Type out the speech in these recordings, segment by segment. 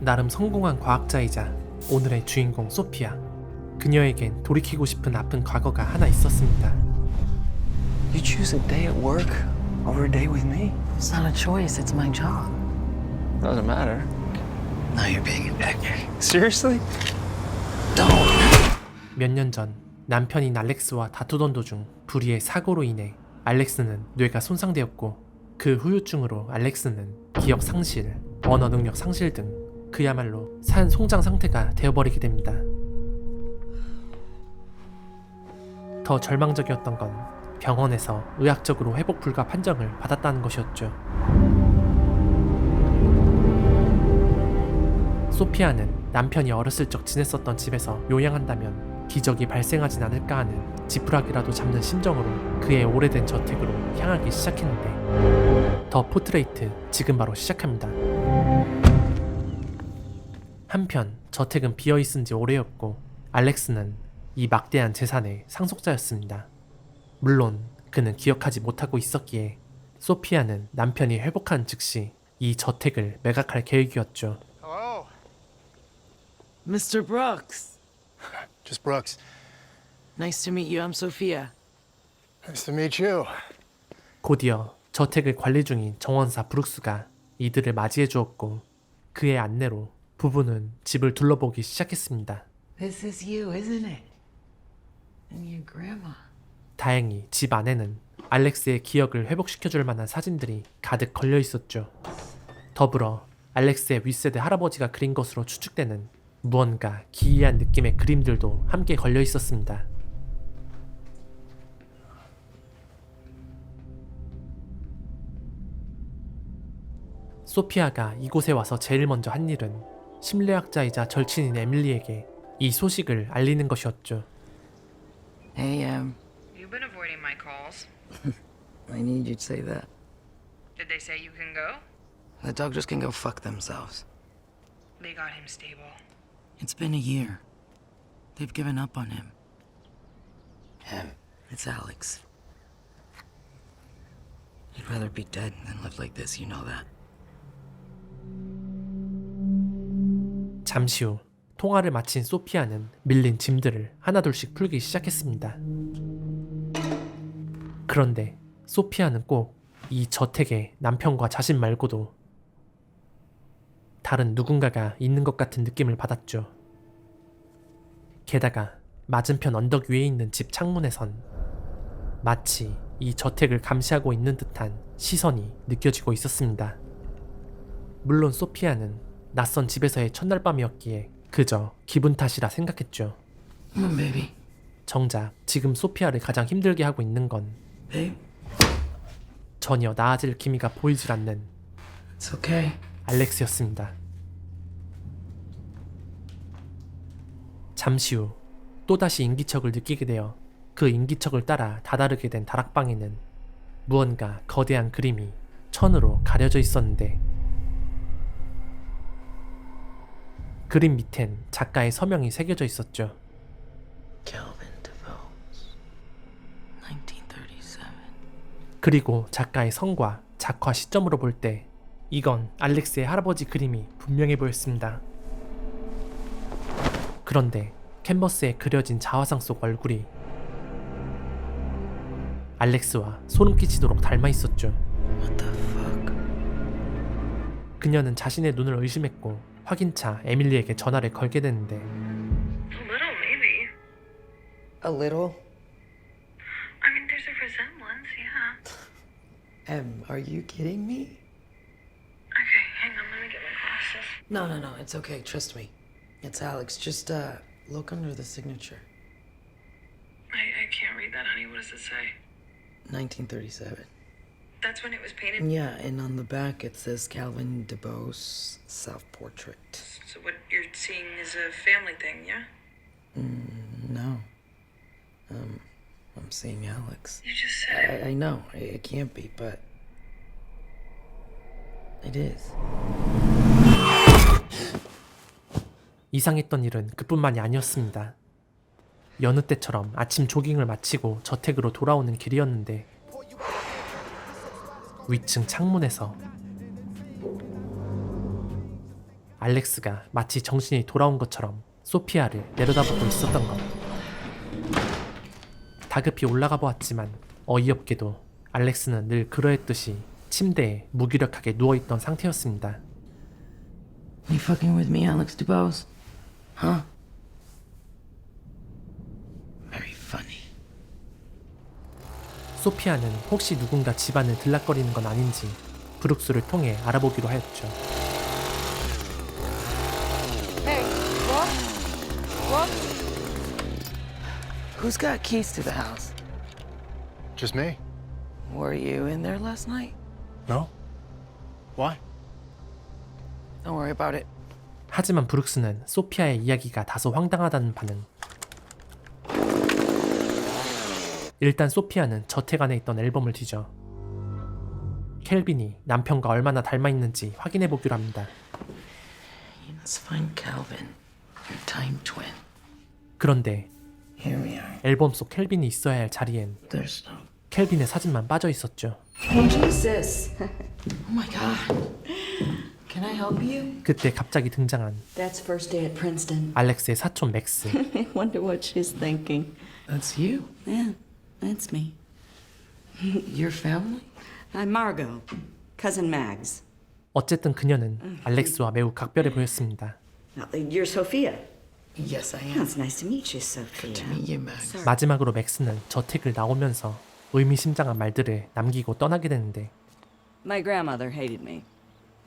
나름 성공한 과학자이자 오늘의 주인공 소피아. 그녀에겐 돌이키고 싶은 아픈 과거가 하나 있었습니다. You choose a day at work over a day with me? It's not a choice, it's my job. Doesn't matter. Now you're being a dick. Seriously? 몇 년 전 남편인 알렉스와 다투던 도중 불의의 사고로 인해 알렉스는 뇌가 손상되었고, 그 후유증으로 알렉스는 기억 상실, 언어 능력 상실 등 그야말로 산송장 상태가 되어버리게 됩니다. 더 절망적이었던 건 병원에서 의학적으로 회복 불가 판정을 받았다는 것이었죠. 소피아는 남편이 어렸을 적 지냈었던 집에서 요양한다면 기적이 발생하진 않을까 하는 지푸라기라도 잡는 심정으로 그의 오래된 저택으로 향하기 시작했는데, 더 포트레이트 지금 바로 시작합니다. 한편 저택은 비어있은 지 오래였고 알렉스는 이 막대한 재산의 상속자였습니다. 물론 그는 기억하지 못하고 있었기에 소피아는 남편이 회복한 즉시 이 저택을 매각할 계획이었죠. Hello. Mr. Brooks. Just Brooks. Nice to meet you. I'm Sophia. Nice to meet you. 곧이어 저택을 관리 중인 정원사 브룩스가 이들을 맞이해 주었고, 그의 안내로 부부는 집을 둘러보기 시작했습니다. This is you, isn't it? And your grandma. 다행히 집 안에는 알렉스의 기억을 회복시켜줄 만한 사진들이 가득 걸려 있었죠. 더불어 알렉스의 윗세대 할아버지가 그린 것으로 추측되는 무언가 기이한 느낌의 그림들도 함께 걸려 있었습니다. 소피아가 이곳에 와서 제일 먼저 한 일은 심리학자이자 절친인 에밀리에게 이 소식을 알리는 것이었죠. Hey, You've been avoiding my calls. I need you to say that. Did they say you can go? The Douglas can go fuck themselves. They got him stable. It's been a year. They've given up on him. Him. It's Alex. He'd rather be dead than live like this, you know that. 잠시 후 통화를 마친 소피아는 밀린 짐들을 하나둘씩 풀기 시작했습니다. 그런데 소피아는 꼭 이 저택에 남편과 자신 말고도 다른 누군가가 있는 것 같은 느낌을 받았죠. 게다가 맞은편 언덕 위에 있는 집 창문에선 마치 이 저택을 감시하고 있는 듯한 시선이 느껴지고 있었습니다. 물론 소피아는 낯선 집에서의 첫날 밤이었기에 그저 기분 탓이라 생각했죠. Come on, baby. 정작 지금 소피아를 가장 힘들게 하고 있는 건 Babe, 전혀 나아질 기미가 보이질 않는 it's okay. 알렉스였습니다. 잠시 후 또다시 인기척을 느끼게 되어 그 인기척을 따라 다다르게 된 다락방에는 무언가 거대한 그림이 천으로 가려져 있었는데, 그림 밑엔 작가의 서명이 새겨져 있었죠. Calvin DeVos. 1937. 그리고 작가의 성과 작화 시점으로 볼 때 이건 알렉스의 할아버지 그림이 분명해 보였습니다. 그런데 캔버스에 그려진 자화상 속 얼굴이 알렉스와 소름 끼치도록 닮아 있었죠. What the fuck? 그녀는 자신의 눈을 의심했고 확인차 에밀리에게 전화를 걸게 되는데, A little, maybe. A little? I mean, there's a resemblance, yeah. Are you kidding me? Okay, hang on, let me get my glasses. No, it's okay. Trust me. It's Alex. Just, look under the signature. I can't read that, honey. What does it say? 1937. That's when it was painted? Yeah, and on the back it says Calvin DeBose self-portrait. So what you're seeing is a family thing, yeah? No. I'm seeing Alex. You just said it. I know. It can't be, but... It is. 이상했던 일은 그뿐만이 아니었습니다. 여느 때처럼 아침 조깅을 마치고 저택으로 돌아오는 길이었는데, 위층 창문에서 알렉스가 마치 정신이 돌아온 것처럼 소피아를 내려다보고 있었던 것. 다급히 올라가 보았지만 어이없게도 알렉스는 늘 그러했듯이 침대에 무기력하게 누워있던 상태였습니다. You fucking with me, Alex DuBose? Huh? Very funny. 소피아는 혹시 누군가 집안을 들락거리는 건 아닌지 브룩스를 통해 알아보기로 하였죠. Hey, what? What? Who's got keys to the house? Just me? Were you in there last night? No? Why? Don't worry about it. 하지만 브룩스는 소피아의 이야기가 다소 황당하다는 반응. 일단 소피아는 저택 안에 있던 앨범을 뒤져 켈빈이 남편과 얼마나 닮아있는지 확인해보기로 합니다. You must find Calvin, your time twin. 그런데 Here we are. 앨범 속 켈빈이 있어야 할 자리엔 There's no. 켈빈의 사진만 빠져 있었죠. Jesus. Oh my God. Can I help you? 그때 갑자기 등장한 That's first day at Princeton. 알렉스의 사촌 맥스. I wonder what she's thinking. That's you. Yeah, that's me. Your family? I'm Margot, cousin Mags. 어쨌든 그녀는 알렉스와 매우 각별해 보였습니다. You're Sophia. Yes, I Oh, am. it's nice to meet you, Sophia. To meet you, Max. Sorry. 마지막으로 맥스는 저택을 나오면서 의미심장한 말들을 남기고 떠나게 되는데 My grandmother hated me,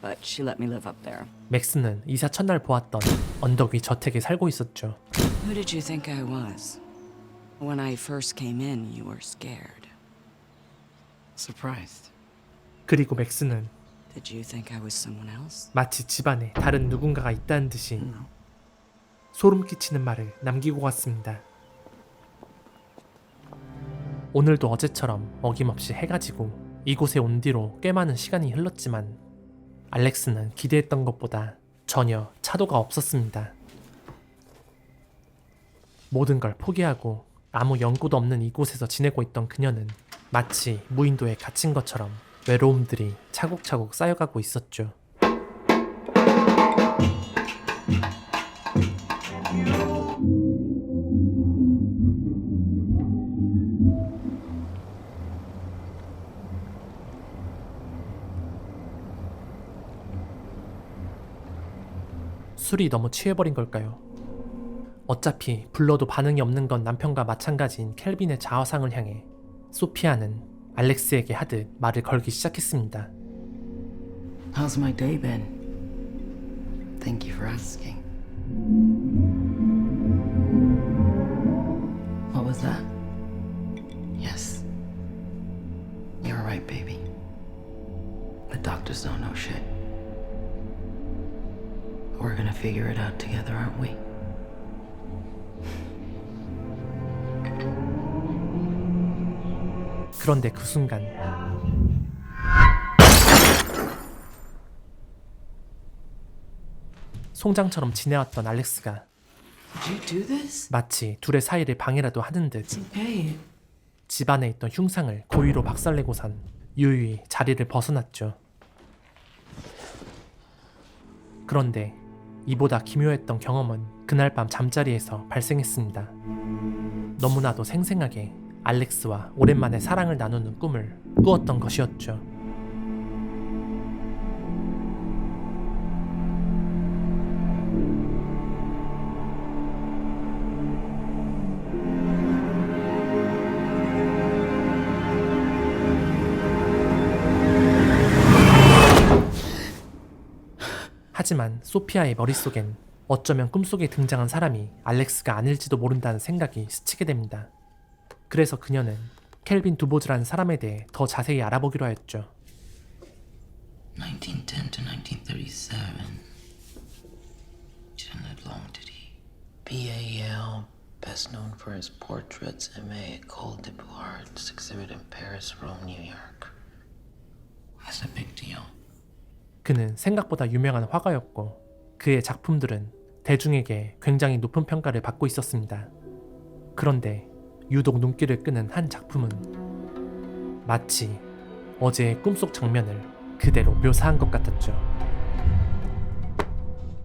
but she let me live up there. 맥스는 이사 첫날 보았던 언덕 위 저택에 살고 있었죠. Who did you think I was? When I first came in, you were scared. Surprised. 그리고 맥스는 Did you think I was someone else? 마치 집안에 다른 누군가가 있다는 듯이 소름 끼치는 말을 남기고 갔습니다. 오늘도 어제처럼 어김없이 해가 지고 이곳에 온 뒤로 꽤 많은 시간이 흘렀지만 알렉스는 기대했던 것보다 전혀 차도가 없었습니다. 모든 걸 포기하고 아무 연고도 없는 이곳에서 지내고 있던 그녀는 마치 무인도에 갇힌 것처럼 외로움들이 차곡차곡 쌓여가고 있었죠. 술이 너무 취해버린 걸까요? 어차피 불러도 반응이 없는 건 남편과 마찬가지인 켈빈의 자화상을 향해 소피아는 알렉스에게 하듯 말을 걸기 시작했습니다. How's my day been? Thank you for asking. What was that? Yes. You're right, baby. The doctors don't know shit. We're gonna figure it out together, aren't we? 그런데 그 순간 송장처럼 지내왔던 알렉스가 Did you do this? 마치 둘의 사이를 방해라도 하는 듯 Hey. 집안에 있던 흉상을 고의로 박살내고선 유유히 자리를 벗어났죠. 그런데 이보다 기묘했던 경험은 그날 밤 잠자리에서 발생했습니다. 너무나도 생생하게 알렉스와 오랜만에 사랑을 나누는 꿈을 꾸었던 것이었죠. 하지만 소피아의 머릿속엔 어쩌면 꿈속에 등장한 사람이 알렉스가 아닐지도 모른다는 생각이 스치게 됩니다. 그래서 그녀는 켈빈 두보즈라는 사람에 대해 더 자세히 알아보기로 하였죠. 1910 to 1937. Didn't live long, did he? B.A.L. Best known for his portraits. M.A. École des Beaux-Arts. Exhibit in Paris, Rome, New York. That's a big deal. 그는 생각보다 유명한 화가였고 그의 작품들은 대중에게 굉장히 높은 평가를 받고 있었습니다. 그런데 유독 눈길을 끄는 한 작품은 마치 어제의 꿈속 장면을 그대로 묘사한 것 같았죠.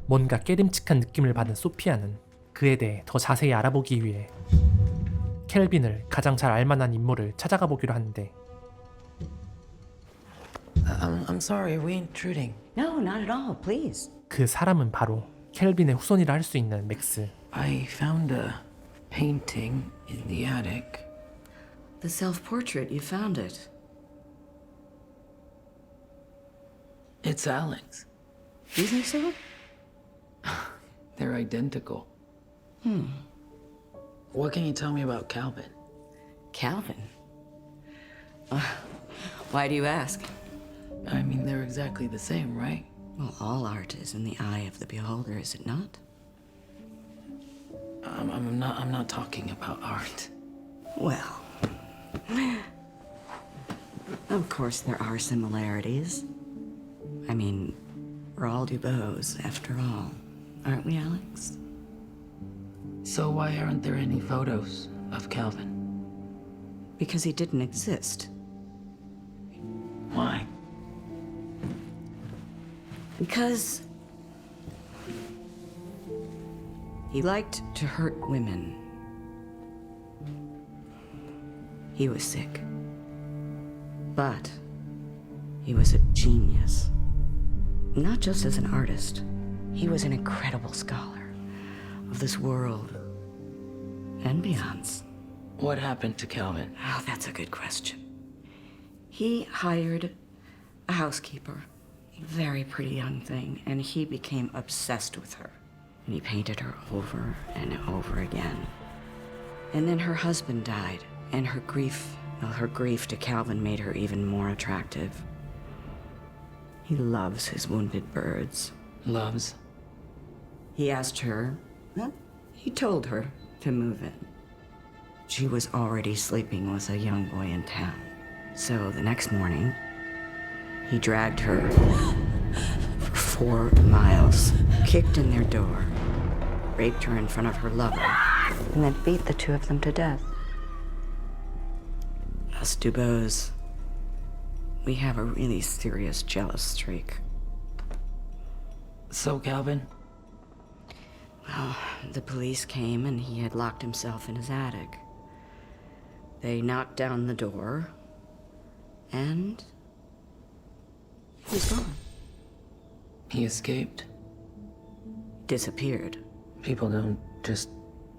뭔가 깨림칙한 느낌을 받은 소피아는 그에 대해 더 자세히 알아보기 위해 켈빈을 가장 잘 알만한 인물을 찾아가 보기로 하는데 I'm sorry, are we intruding? No, not at all, please. 그 사람은 바로 켈빈의 후손이라 할 수 있는 맥스. I found a painting in the attic. The self-portrait, you found it. It's Alex. You think so? They're identical. What can you tell me about Calvin? Calvin? Why do you ask? I mean, they're exactly the same, right? Well, all art is in the eye of the beholder, is it not? I'm not talking about art. Well, of course there are similarities. I mean, we're all Dubois, after all. Aren't we, Alex? So why aren't there any photos of Calvin? Because he didn't exist. Why? Because he liked to hurt women. He was sick. But he was a genius. Not just as an artist. He was an incredible scholar of this world and beyond. What happened to Calvin? Oh, that's a good question. He hired a housekeeper, a very pretty young thing, and he became obsessed with her. And he painted her over and over again. And then her husband died, and her grief to Calvin made her even more attractive. He loves his wounded birds. Loves. He asked her, well, he told her to move in. She was already sleeping with a young boy in town. So the next morning, he dragged her for 4 miles, kicked in their door, raped her in front of her lover, and then beat the two of them to death. Us Dubois, we have a really serious jealous streak. So, Calvin? Well, the police came and he had locked himself in his attic. They knocked down the door, and he was gone. He escaped? Disappeared. People don't just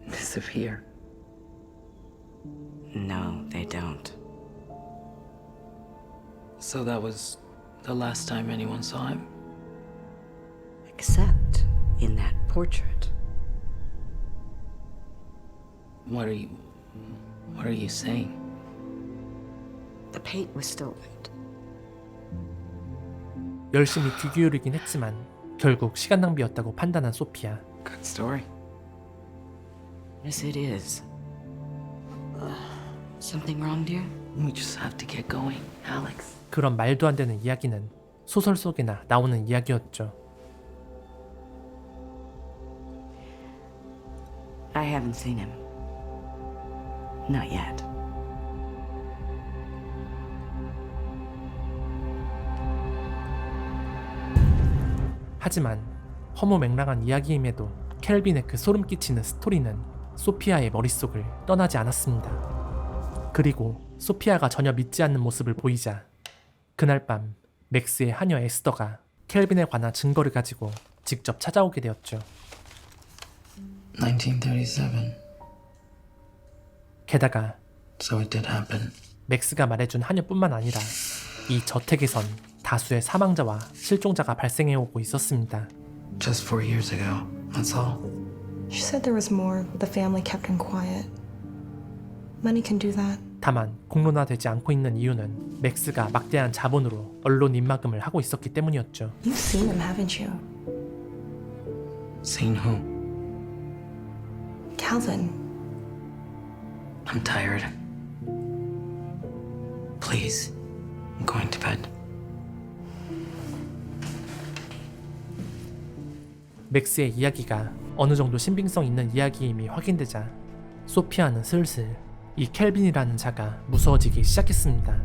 disappear. No, they don't. So that was the last time anyone saw him? Except in that portrait. What are you saying? The paint was still wet. 열심히 귀 기울이긴 했지만 결국 시간 낭비였다고 판단한 소피아. Good story. Yes, it is. Something wrong, dear? We just have to get going, Alex. 그런 말도 안 되는 이야기는 소설 속에나 나오는 이야기였죠. I haven't seen him. Not yet. 하지만 허무맹랑한 이야기임에도 켈빈의 그 소름 끼치는 스토리는 소피아의 머릿속을 떠나지 않았습니다. 그리고 소피아가 전혀 믿지 않는 모습을 보이자 그날 밤 맥스의 하녀 에스더가 켈빈에 관한 증거를 가지고 직접 찾아오게 되었죠. 1937. 게다가 So it did happen. 맥스가 말해준 하녀뿐만 아니라 이 저택에선 다수의 사망자와 실종자가 발생해오고 있었습니다. Just 4 years ago. That's all. She said there was more, but the family kept him quiet. Money can do that. 다만 공론화되지 않고 있는 이유는 맥스가 막대한 자본으로 언론 입막음을 하고 있었기 때문이었죠. You've seen him, haven't you? Seen who? Calvin. I'm tired. Please. I'm going to bed. 맥스의 이야기가 어느 정도 신빙성 있는 이야기임이 확인되자 소피아는 슬슬 이 켈빈이라는 자가 무서워지기 시작했습니다.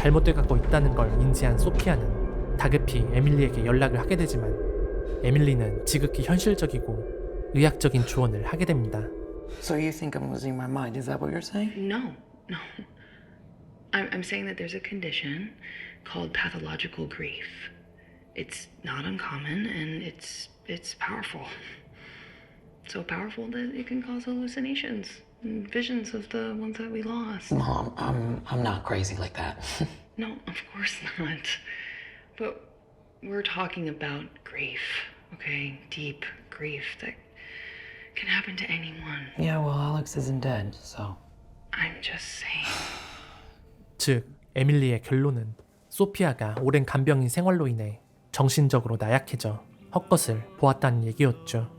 잘못돼 가고 있다는 걸 인지한 소피아는 다급히 에밀리에게 연락을 하게 되지만 에밀리는 지극히 현실적이고 의학적인 조언을 하게 됩니다. So you think I'm losing my mind? Is that what you're saying? No, no. I'm saying that there's a condition called pathological grief. It's not uncommon and it's powerful. So powerful that it can cause hallucinations and visions of the ones that we lost. Mom, I'm not crazy like that. No, of course not. But we're talking about grief, okay? Deep grief that can happen to anyone. Yeah, well, Alex isn't dead, so. I'm just saying. 즉, 에밀리의 결론은 소피아가 오랜 간병인 생활로 인해 정신적으로 나약해져 헛것을 보았다는 얘기였죠.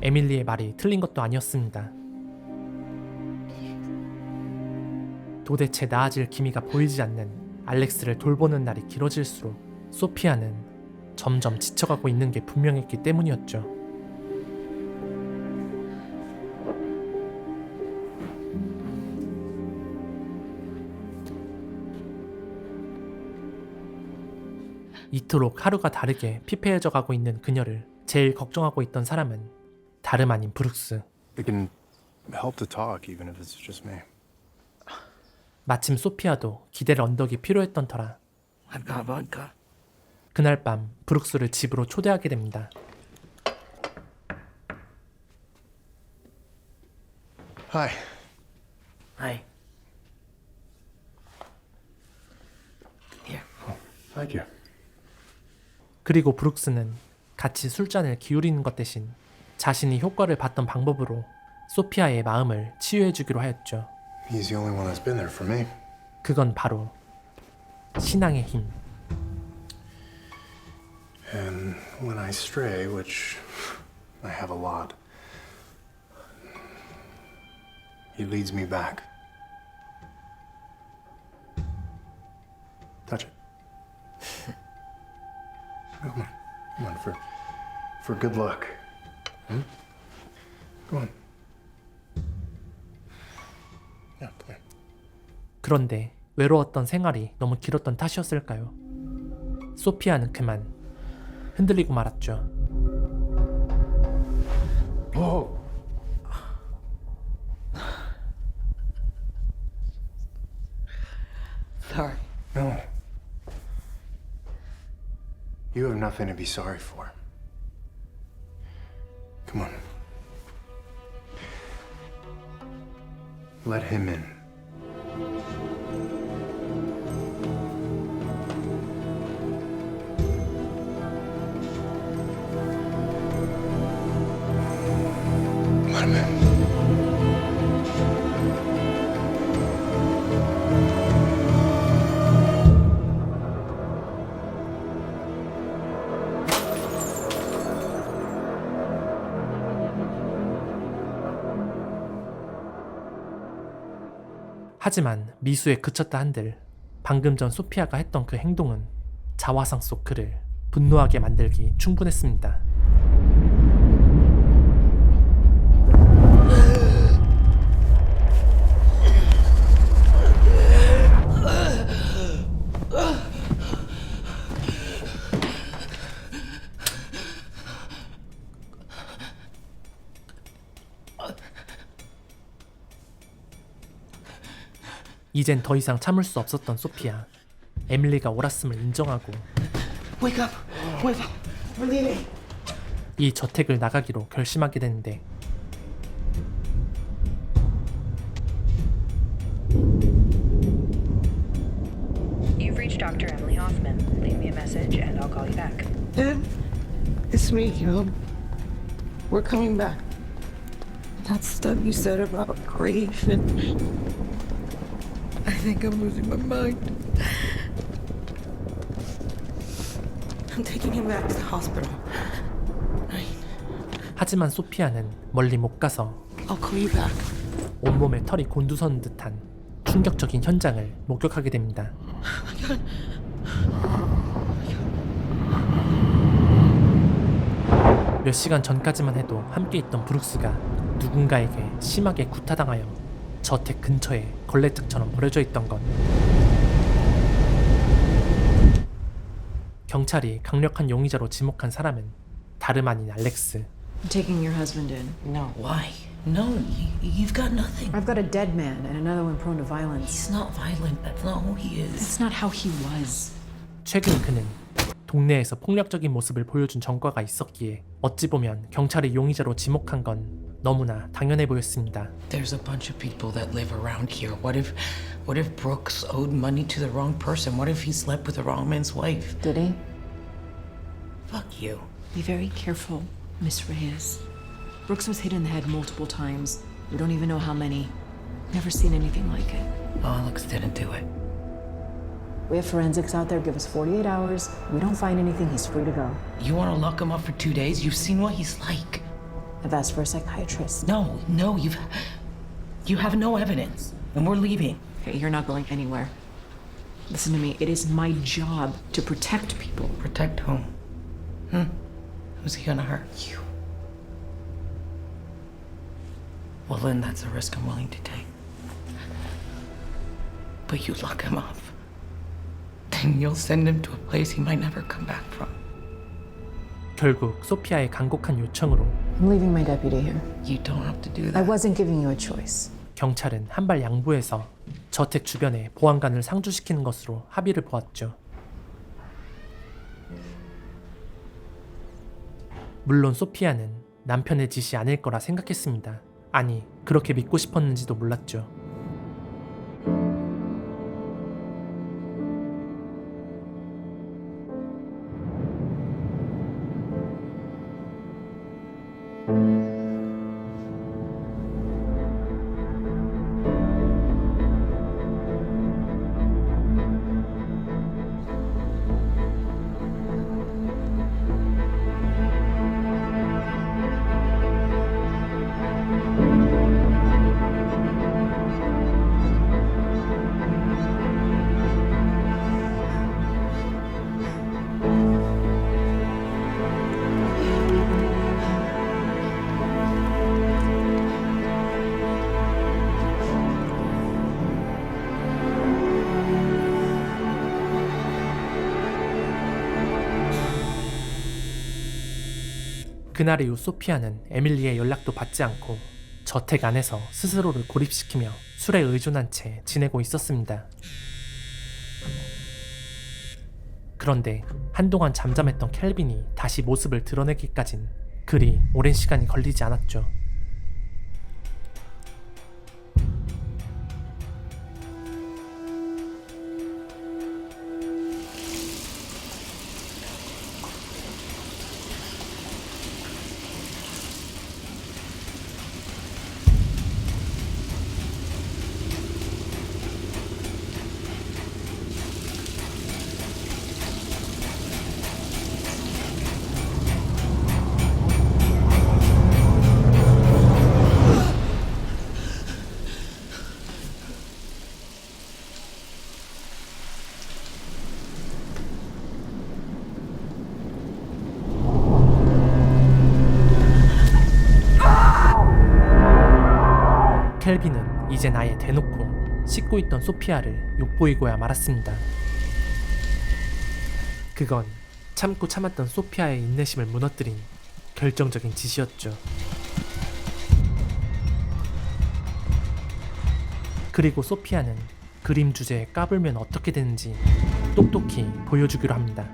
에밀리의 말이 틀린 것도 아니었습니다. 도대체 나아질 기미가 보이지 않는 알렉스를 돌보는 날이 길어질수록 소피아는 점점 지쳐가고 있는 게 분명했기 때문이었죠. 이토록 하루가 다르게 피폐해져 가고 있는 그녀를 제일 걱정하고 있던 사람은 다름 아닌 브룩스. It can help to talk, even if it's just me. 마침 소피아도 기댈 언덕이 필요했던 터라 I've got vodka. 그날 밤 브룩스를 집으로 초대하게 됩니다. Hi. Hi. Here. Thank you. 그리고 브룩스는 같이 술잔을 기울이는 것 대신 자신이 효과를 봤던 방법으로 소피아의 마음을 치유해주기로 하였죠. He's the only one that's been there for me. 그건 바로 신앙의 힘. And when I stray, which I have a lot, he leads me back. Touch it. Come on, for good luck. Hmm? Go on. Yeah, come here. 그런데 외로웠던 생활이 너무 길었던 탓이었을까요? 소피아는 그만 흔들리고 말았죠. Whoa. Sorry. No. You have nothing to be sorry for. Come on. Let him in. Let him in. 하지만 미수에 그쳤다 한들 방금 전 소피아가 했던 그 행동은 자화상 속 그를 분노하게 만들기 충분했습니다. 이젠 더 이상 참을 수 없었던 소피아. 에밀리가 옳았음을 인정하고 Wake up! Wake up! We're leaving! 이 저택을 나가기로 결심하게 되는데 You've reached Dr. Emily Hoffman. Leave me a message and I'll call you back. Ed, it's me. We're coming back. That stuff you said about grief and I think I'm losing my mind. I'm taking him back to the hospital. 하지만 소피아는 멀리 못 가서 I'll call you back. 온몸에 털이 곤두서는 듯한 충격적인 현장을 목격하게 됩니다. 몇 시간 전까지만 해도 함께 있던 브룩스가 누군가에게 심하게 구타당하여 저택 근처에 걸레짝처럼 버려져 있던 건 경찰이 강력한 용의자로 지목한 사람은 다름 아닌 알렉스. I'm taking your husband in. No. Why? No, you've got nothing. I've got a dead man and another one prone to violence. He's not violent. That's not who he is. That's not how he was. 최근 그는 동네에서 폭력적인 모습을 보여준 전과가 있었기에 어찌 보면 경찰이 용의자로 지목한 건 너무나 당연해 보였습니다. There's a bunch of people that live around here. What if Brooks owed money to the wrong person? What if he slept with the wrong man's wife? Did he? Fuck you. Be very careful, Miss Reyes. Brooks was hit in the head multiple times. We don't even know how many. Never seen anything like it. Alex didn't do it. We have forensics out there. Give us 48 hours. We don't find anything, he's free to go. You want to lock him up for 2 days? You've seen what he's like. I've asked for a psychiatrist. No, you have no evidence, and we're leaving. Okay, you're not going anywhere. Listen to me. It is my job to protect people. Protect whom? Who's he gonna hurt? You. Well, then that's a risk I'm willing to take. But you lock him up, then you'll send him to a place he might never come back from. 결국 소피아의 간곡한 요청으로 I'm leaving my deputy here. You don't have to do I that. wasn't giving you a choice. 경찰은 한발 양보해서 저택 주변에 보안관을 상주시키는 것으로 합의를 보았죠. 물론 소피아는 남편의 짓이 아닐 거라 생각했습니다. 아니, 그렇게 믿고 싶었는지도 몰랐죠. 그날 이후 소피아는 에밀리의 연락도 받지 않고 저택 안에서 스스로를 고립시키며 술에 의존한 채 지내고 있었습니다. 그런데 한동안 잠잠했던 켈빈이 다시 모습을 드러내기까진 그리 오랜 시간이 걸리지 않았죠. 켈빈은 이젠 아예 대놓고 씻고 있던 소피아를 욕보이고야 말았습니다. 그건 참고 참았던 소피아의 인내심을 무너뜨린 결정적인 짓이었죠. 그리고 소피아는 그림 주제에 까불면 어떻게 되는지 똑똑히 보여주기로 합니다.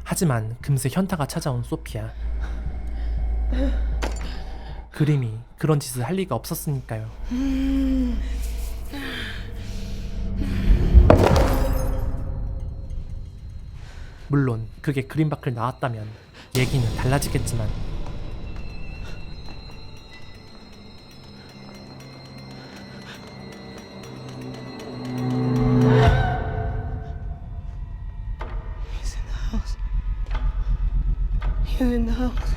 하지만 금세 현타가 찾아온 소피아. 그림이 그런 짓을 할 리가 없었으니까요. 물론 그게 그림 밖을 나왔다면 얘기는 달라지겠지만 He's in the house.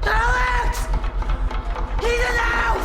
Alex! He's in the house!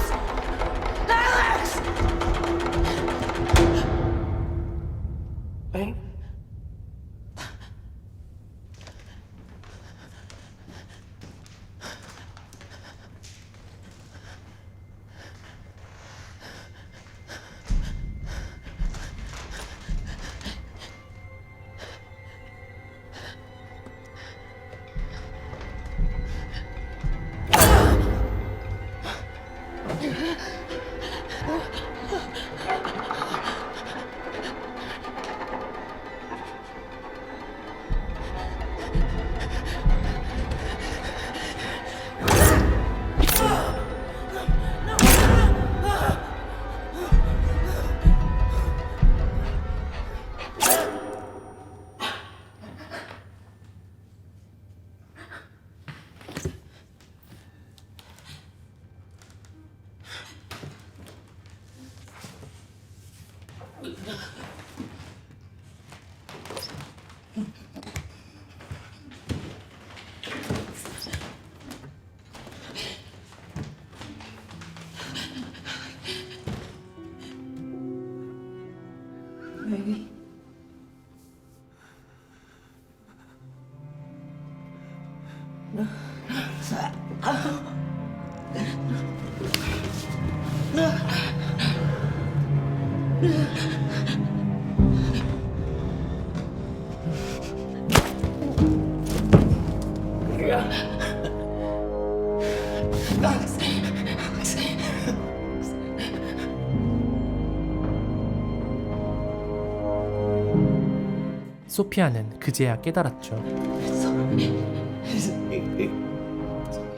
소피아는 그제야 깨달았죠.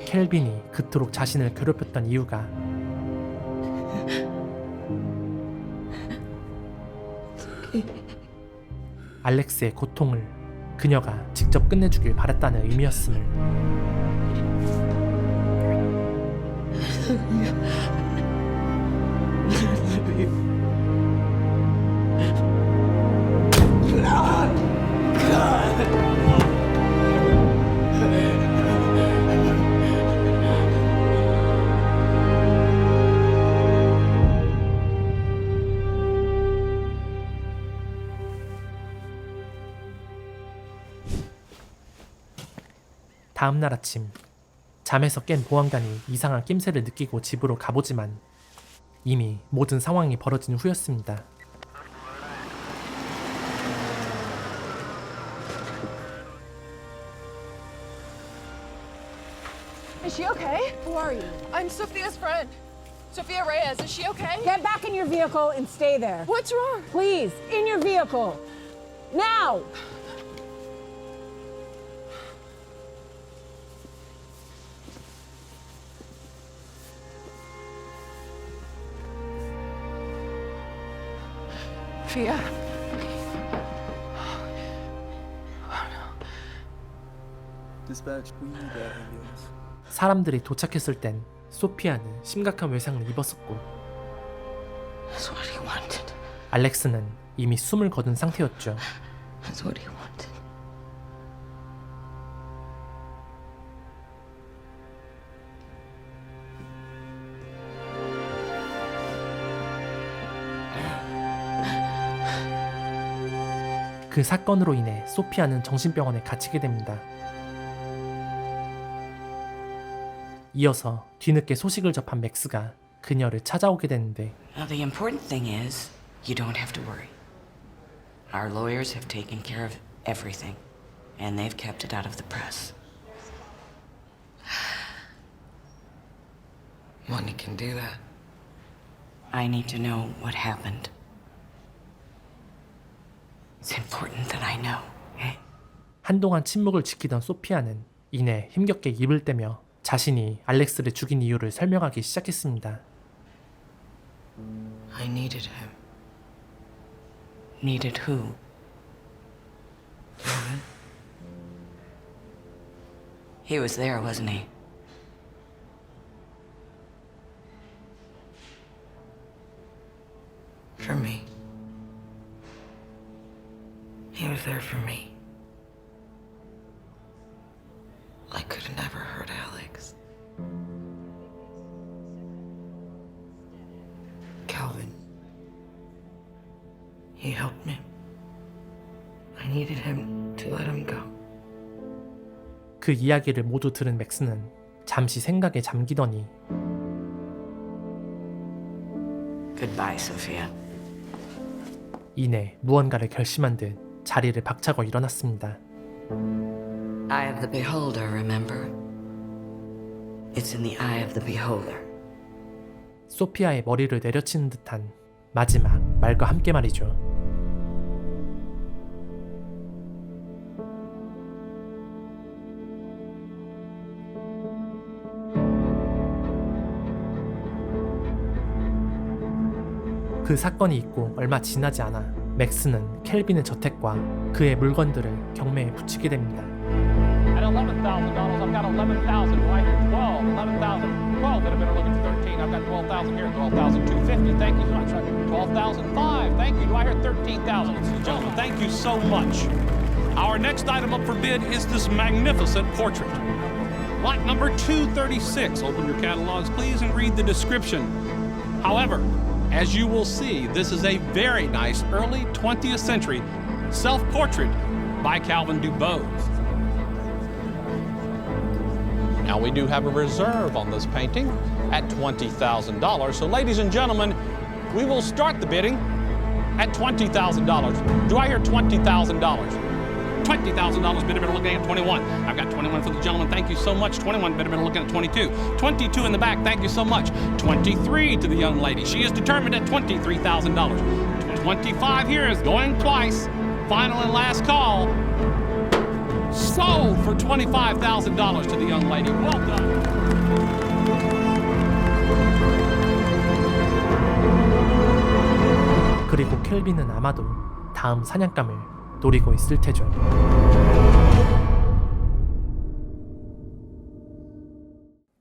켈빈이 그토록 자신을 괴롭혔던 이유가 알렉스의 고통을 그녀가 직접 끝내주길 바랬다는 의미였음을. 다음날 아침, 잠에서 깬 보안관이 이상한 낌새를 느끼고 집으로 가보지만 이미 모든 상황이 벌어진 후였습니다. Is she okay? Who are you? I'm Sophia's friend. Sophia Reyes. Is she okay? Get back in your vehicle and stay there. What's wrong? Please, in your vehicle. Now! Sophia. Dispatch, we need that ambulance. 사람들이 도착했을 땐 소피아는 심각한 외상을 입었었고 That's what he wanted. 알렉스는 이미 숨을 거둔 상태였죠. That's what he wanted. 그 사건으로 인해 소피아는 정신병원에 갇히게 됩니다. 이어서 뒤늦게 소식을 접한 맥스가 그녀를 찾아오게 되는데 Now, the important thing is, you don't have to worry. Our lawyers have taken care of everything, and they've kept it out of the press. Money can do that. I need to know what happened. It's important that I know, okay? 한동안 침묵을 지키던 소피아는 이내 힘겹게 입을 떼며 자신이 알렉스를 죽인 이유를 설명하기 시작했습니다. I needed him. Needed who? He was there, wasn't he? For me. He was there for me. I could have never hurt Alex. Calvin. He helped me. I needed him to let him go. 그 이야기를 모두 들은 맥스는 잠시 생각에 잠기더니 Goodbye, Sophia. 이내 무언가를 결심한 듯 자리를 박차고 일어났습니다. Eye of the beholder, remember? It's in the eye of the beholder. 소피아의 머리를 내려치는 듯한 마지막 말과 함께 말이죠. 그 사건이 있고 얼마 지나지 않아 맥스는 켈빈의 저택과 그의 물건들을 경매에 붙이게 됩니다. At $11,000, I've got 11,000 right here. 12, 11,000, 12. That have been looking for 13. I've got 12,000 here. 12,250. Thank you so much. 12,005. Thank you. Do I hear 13,000? Ladies and gentlemen, thank you so much. Our next item up for bid is this magnificent portrait. Lot number 236. Open your catalogs, please, and read the description. However, as you will see, this is a very nice early 20th century self-portrait by Calvin Dubose. Now, we do have a reserve on this painting at $20,000. So, ladies and gentlemen, we will start the bidding at $20,000. Do I hear $20,000? $20,000 bidder looking at 21. I've got 21 for the gentleman. Thank you so much. 21 bidder looking at 22. 22 in the back. Thank you so much. 23 to the young lady. She is determined at $23,000. 25 here is going twice. Final and last call. Sold for $25,000 to the young lady. Well done. 그리고 켈빈은 아마도 다음 사냥감을 노리고 있을 테죠.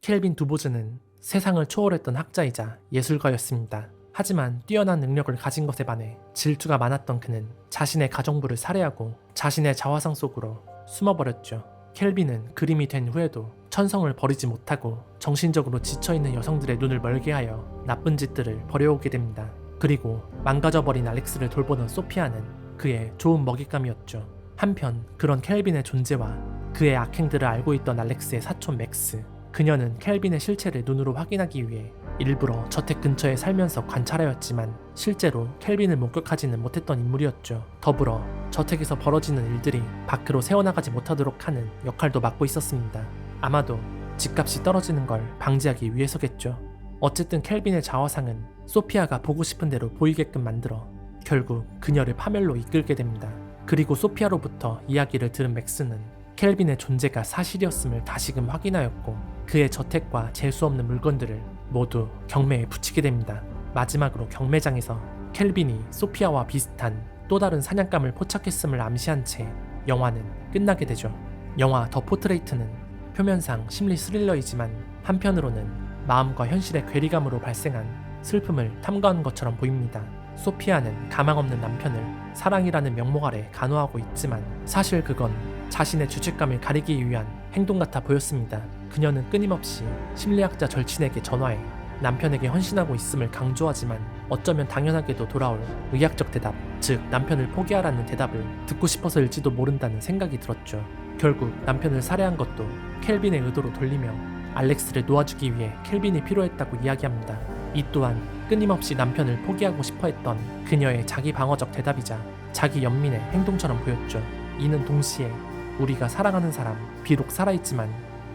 켈빈 두보즈는 세상을 초월했던 학자이자 예술가였습니다. 하지만 뛰어난 능력을 가진 것에 반해 질투가 많았던 그는 자신의 가정부를 살해하고 자신의 자화상 속으로 숨어버렸죠. 켈빈은 그림이 된 후에도 천성을 버리지 못하고 정신적으로 지쳐있는 여성들의 눈을 멀게 하여 나쁜 짓들을 벌여오게 됩니다. 그리고 망가져버린 알렉스를 돌보던 소피아는 그의 좋은 먹잇감이었죠. 한편 그런 켈빈의 존재와 그의 악행들을 알고 있던 알렉스의 사촌 맥스, 그녀는 켈빈의 실체를 눈으로 확인하기 위해 일부러 저택 근처에 살면서 관찰하였지만 실제로 켈빈을 목격하지는 못했던 인물이었죠. 더불어 저택에서 벌어지는 일들이 밖으로 새어나가지 못하도록 하는 역할도 맡고 있었습니다. 아마도 집값이 떨어지는 걸 방지하기 위해서겠죠. 어쨌든 켈빈의 자화상은 소피아가 보고 싶은 대로 보이게끔 만들어 결국 그녀를 파멸로 이끌게 됩니다. 그리고 소피아로부터 이야기를 들은 맥스는 켈빈의 존재가 사실이었음을 다시금 확인하였고 그의 저택과 재수없는 물건들을 모두 경매에 붙이게 됩니다. 마지막으로 경매장에서 켈빈이 소피아와 비슷한 또 다른 사냥감을 포착했음을 암시한 채 영화는 끝나게 되죠. 영화 더 포트레이트는 표면상 심리 스릴러이지만 한편으로는 마음과 현실의 괴리감으로 발생한 슬픔을 탐구하는 것처럼 보입니다. 소피아는 가망 없는 남편을 사랑이라는 명목 아래 간호하고 있지만 사실 그건 자신의 죄책감을 가리기 위한 행동 같아 보였습니다. 그녀는 끊임없이 심리학자 절친에게 전화해 남편에게 헌신하고 있음을 강조하지만 어쩌면 당연하게도 돌아올 의학적 대답, 즉 남편을 포기하라는 대답을 듣고 싶어서일지도 모른다는 생각이 들었죠. 결국 남편을 살해한 것도 켈빈의 의도로 돌리며 알렉스를 놓아주기 위해 켈빈이 필요했다고 이야기합니다. 이 또한 끊임없이 남편을 포기하고 싶어 했던 그녀의 자기 방어적 대답이자 자기 연민의 행동처럼 보였죠. 이는 동시에 우리가 사랑하는 사람, 비록 살아있지만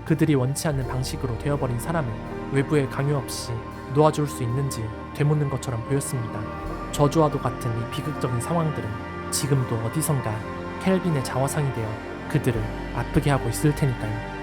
그들이 원치 않는 방식으로 되어버린 사람을 외부의 강요 없이 놓아줄 수 있는지 되묻는 것처럼 보였습니다. 저주와도 같은 이 비극적인 상황들은 지금도 어디선가 켈빈의 자화상이 되어 그들을 아프게 하고 있을 테니까요.